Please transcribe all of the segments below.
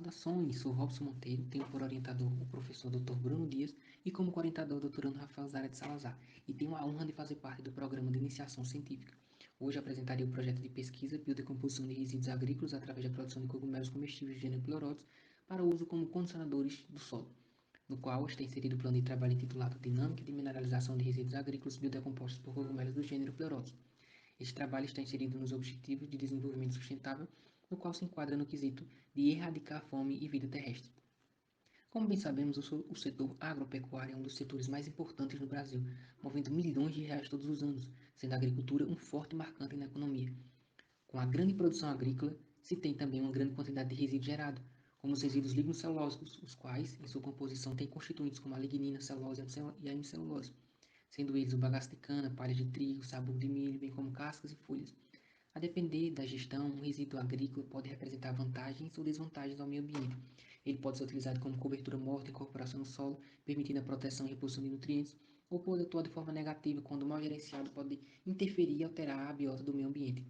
Saudações, sou Robson Monteiro, tenho por orientador o professor Dr. Bruno Dias e como co-orientador o doutorando Rafael Zara de Salazar, e tenho a honra de fazer parte do programa de iniciação científica. Hoje apresentarei o projeto de pesquisa Biodecomposição de resíduos agrícolas através da produção de cogumelos comestíveis de gênero Pleurotus para uso como condicionadores do solo, no qual está inserido o plano de trabalho intitulado Dinâmica de Mineralização de Resíduos Agrícolas Biodecompostos por Cogumelos do gênero Pleurotus. Este trabalho está inserido nos Objetivos de Desenvolvimento Sustentável, no qual se enquadra no quesito de erradicar a fome e vida terrestre. Como bem sabemos, o setor agropecuário é um dos setores mais importantes no Brasil, movendo milhões de reais todos os anos, sendo a agricultura um forte marcante na economia. Com a grande produção agrícola, se tem também uma grande quantidade de resíduos gerados, como os resíduos lignocelulósicos, os quais, em sua composição, têm constituintes como a lignina, celulose e a hemicelulose, sendo eles o bagaço de cana, palha de trigo, sabugo de milho, bem como cascas e folhas. A depender da gestão, um resíduo agrícola pode representar vantagens ou desvantagens ao meio ambiente. Ele pode ser utilizado como cobertura morta, incorporação no solo, permitindo a proteção e reposição de nutrientes, ou pode atuar de forma negativa, quando mal gerenciado pode interferir e alterar a biota do meio ambiente.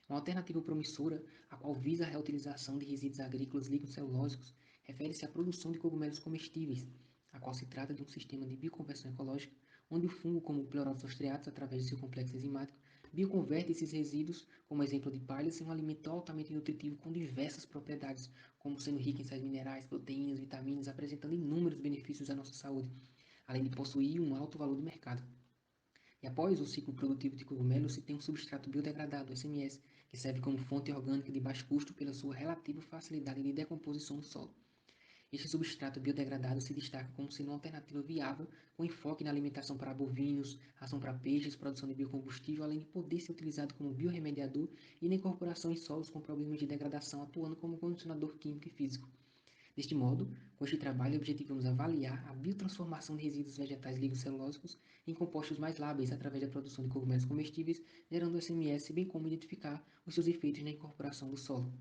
Uma alternativa promissora, a qual visa a reutilização de resíduos agrícolas lignocellulósicos, refere-se à produção de cogumelos comestíveis, a qual se trata de um sistema de bioconversão ecológica, onde o fungo, como o Pleurotus ostreatus, através de seu complexo enzimático, bioconverte esses resíduos, como exemplo de palhas, em um alimento altamente nutritivo com diversas propriedades, como sendo rico em sais minerais, proteínas, vitaminas, apresentando inúmeros benefícios à nossa saúde, além de possuir um alto valor de mercado. E após o ciclo produtivo de cogumelos, se tem um substrato biodegradado, SMS, que serve como fonte orgânica de baixo custo pela sua relativa facilidade de decomposição no solo. Este substrato biodegradado se destaca como sendo uma alternativa viável, com enfoque na alimentação para bovinos, ração para peixes, produção de biocombustível, além de poder ser utilizado como biorremediador e na incorporação em solos com problemas de degradação, atuando como condicionador químico e físico. Deste modo, com este trabalho, objetivamos avaliar a biotransformação de resíduos vegetais ligocelulósicos em compostos mais lábeis através da produção de cogumelos comestíveis, gerando SMS, bem como identificar os seus efeitos na incorporação do solo.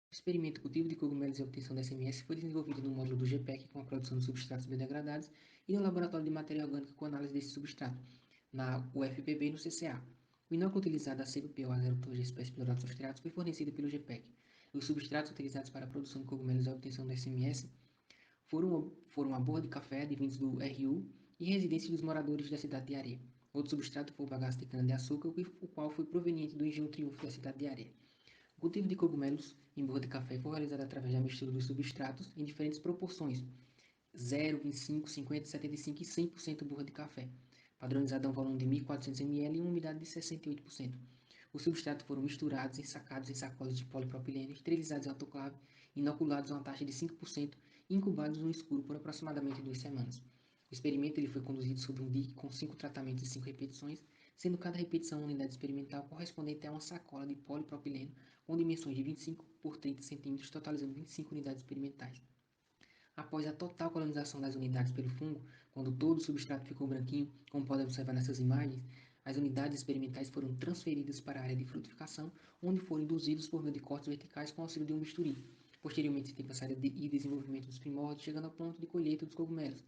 O experimento cultivo de cogumelos e obtenção de SMS foi desenvolvido no módulo do GPEC com a produção de substratos biodegradados e no laboratório de matéria orgânica com análise desse substrato, na UFPB e no CCA. O inóculo utilizado, a CPPO-A02 espécie Pleurotus ostreatus, foi fornecido pelo GPEC. Os substratos utilizados para a produção de cogumelos e a obtenção do SMS foram a borra de café advindos do RU e residências dos moradores da cidade de Areia. Outro substrato foi o bagaço de cana-de-açúcar, o qual foi proveniente do engenho Triunfo da cidade de Areia. O cultivo de cogumelos em borra de café foi realizado através da mistura dos substratos em diferentes proporções: 0, 25, 50, 75 e 100% burra de café, padronizado a um volume de 1.400 ml e uma umidade de 68%. Os substratos foram misturados, ensacados em sacolas de polipropileno, esterilizados em autoclave, inoculados a uma taxa de 5% e incubados no escuro por aproximadamente 2 semanas. O experimento ele foi conduzido sob um DIC com 5 tratamentos e 5 repetições, sendo cada repetição uma unidade experimental correspondente a uma sacola de polipropileno com dimensões de 25 por 30 centímetros, totalizando 25 unidades experimentais. Após a total colonização das unidades pelo fungo, quando todo o substrato ficou branquinho, como podem observar nessas imagens, as unidades experimentais foram transferidas para a área de frutificação, onde foram induzidos por meio de cortes verticais com auxílio de um bisturi. Posteriormente, se tem passado e desenvolvimento dos primórdios, chegando ao ponto de colheita dos cogumelos,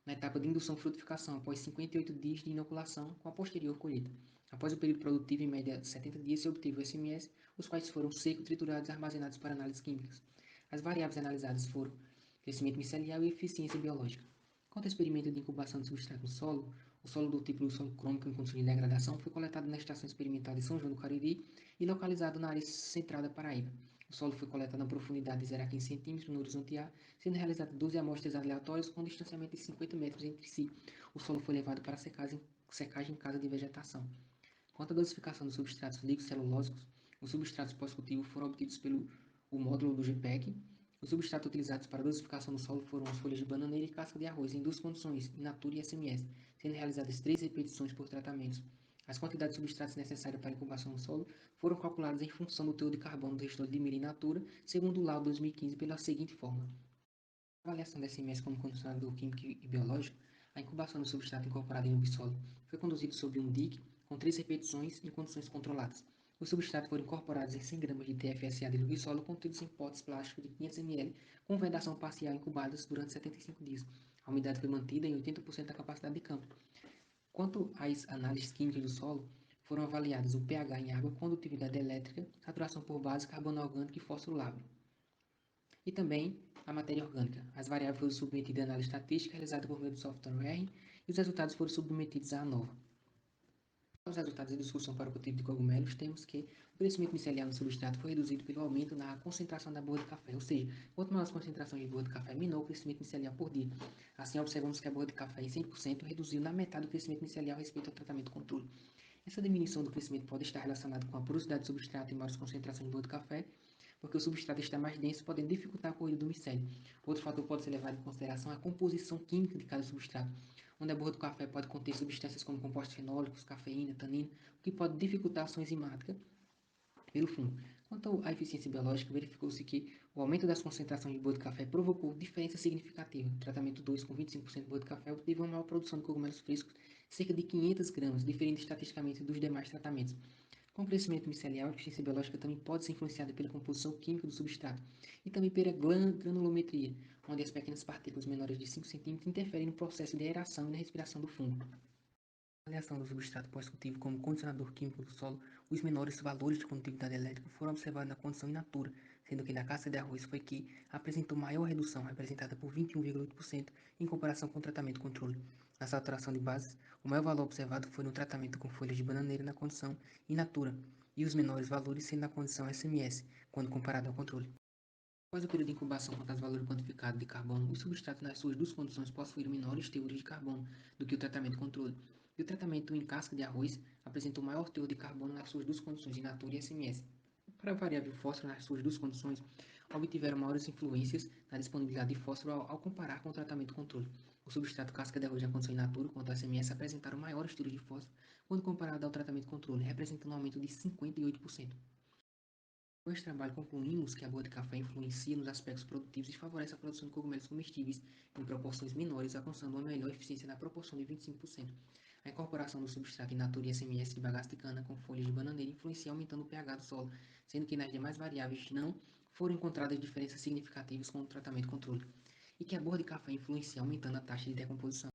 na etapa de indução frutificação, após 58 dias de inoculação, com a posterior colheita. Após o período produtivo, em média 70 dias, se obteve o SMS, os quais foram seco, triturados e armazenados para análises químicas. As variáveis analisadas foram crescimento micelial e eficiência biológica. Quanto ao experimento de incubação de substrato no solo, o solo do tipo solo crômico em condições de degradação foi coletado na estação experimental de São João do Cariri e localizado na área central da Paraíba. O solo foi coletado na profundidade de 0 a 15 cm no horizonte A, sendo realizadas 12 amostras aleatórias com um distanciamento de 50 metros entre si. O solo foi levado para secagem em casa de vegetação. Quanto à dosificação dos substratos ligocelulósicos, os substratos pós-cultivo foram obtidos pelo o módulo do GPEC. Os substratos utilizados para dosificação no solo foram as folhas de bananeira e casca de arroz em duas condições, in natura e SMS, sendo realizadas 3 repetições por tratamento. As quantidades de substratos necessárias para a incubação no solo foram calculadas em função do teor de carbono do restolho de milho in natura, segundo o laudo 2015, pela seguinte forma: a avaliação da SMS como condicionador químico e biológico, a incubação do substrato incorporado em um subsolo foi conduzida sob um DIC com 3 repetições em condições controladas. Os substratos foram incorporados em 100 gramas de TFSA de subsolo contidos em potes plásticos de 500 ml com vedação parcial incubadas durante 75 dias. A umidade foi mantida em 80% da capacidade de campo. Quanto às análises químicas do solo, foram avaliadas o pH em água, condutividade elétrica, saturação por base, carbono orgânico e fósforo lábil. e também a matéria orgânica. As variáveis foram submetidas à análise estatística realizada por meio do software R e os resultados foram submetidos à ANOVA. Os resultados da discussão para o cultivo de cogumelos, temos que o crescimento micelial no substrato foi reduzido pelo aumento na concentração da borra de café, ou seja, quanto maior a concentração de borra de café, menor o crescimento micelial por dia. Assim, observamos que a borra de café em 100% reduziu na metade o crescimento micelial respeito ao tratamento controle. Essa diminuição do crescimento pode estar relacionada com a porosidade do substrato em maiores concentrações de borra de café, porque o substrato está mais denso, podendo dificultar a corrida do micélio. Outro fator pode ser levado em consideração a composição química de cada substrato, onde a borra do café pode conter substâncias como compostos fenólicos, cafeína, tanino, o que pode dificultar a ação enzimática pelo fungo. Quanto à eficiência biológica, verificou-se que o aumento das concentrações de borra de café provocou diferença significativa. O tratamento 2 com 25% de borra de café obteve uma maior produção de cogumelos frescos, cerca de 500 gramas, diferindo estatisticamente dos demais tratamentos. Com o crescimento micelial, a eficiência biológica também pode ser influenciada pela composição química do substrato e também pela granulometria, onde as pequenas partículas menores de 5 centímetros interferem no processo de aeração e na respiração do fungo. Na avaliação do substrato pós-cultivo como condicionador químico do solo, os menores valores de condutividade elétrica foram observados na condição in natura, sendo que na casca de arroz foi que apresentou maior redução, representada por 21,8%, em comparação com o tratamento controle. Na saturação de bases, o maior valor observado foi no tratamento com folhas de bananeira na condição in natura, e os menores valores sendo na condição SMS, quando comparado ao controle. Após o período de incubação quanto aos valores quantificados de carbono, os substratos nas suas duas condições possuíram menores teores de carbono do que o tratamento controle. E o tratamento em casca de arroz apresentou maior teor de carbono nas suas duas condições, in natura e SMS. Para a variável fósforo nas suas duas condições, obtiveram maiores influências na disponibilidade de fósforo ao comparar com o tratamento controle. O substrato casca de arroz na condição in natura, quanto ao SMS, apresentaram maiores teores de fósforo quando comparado ao tratamento controle, representando um aumento de 58%. Com este trabalho, concluímos que a borra de café influencia nos aspectos produtivos e favorece a produção de cogumelos comestíveis em proporções menores, alcançando uma melhor eficiência na proporção de 25%. A incorporação do substrato in natura e SMS de bagaço de cana com folhas de bananeira influencia aumentando o pH do solo, sendo que nas demais variáveis não foram encontradas diferenças significativas com o tratamento controle, e que a borra de café influencia aumentando a taxa de decomposição.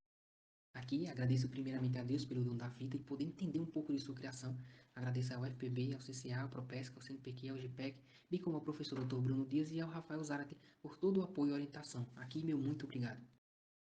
Aqui, agradeço primeiramente a Deus pelo dom da vida e poder entender um pouco de sua criação. Agradeço ao FPB, ao CCA, ao Propesc, ao CNPq, ao GPEC, bem como ao professor Dr. Bruno Dias e ao Rafael Zarate por todo o apoio e orientação. Aqui, meu muito obrigado.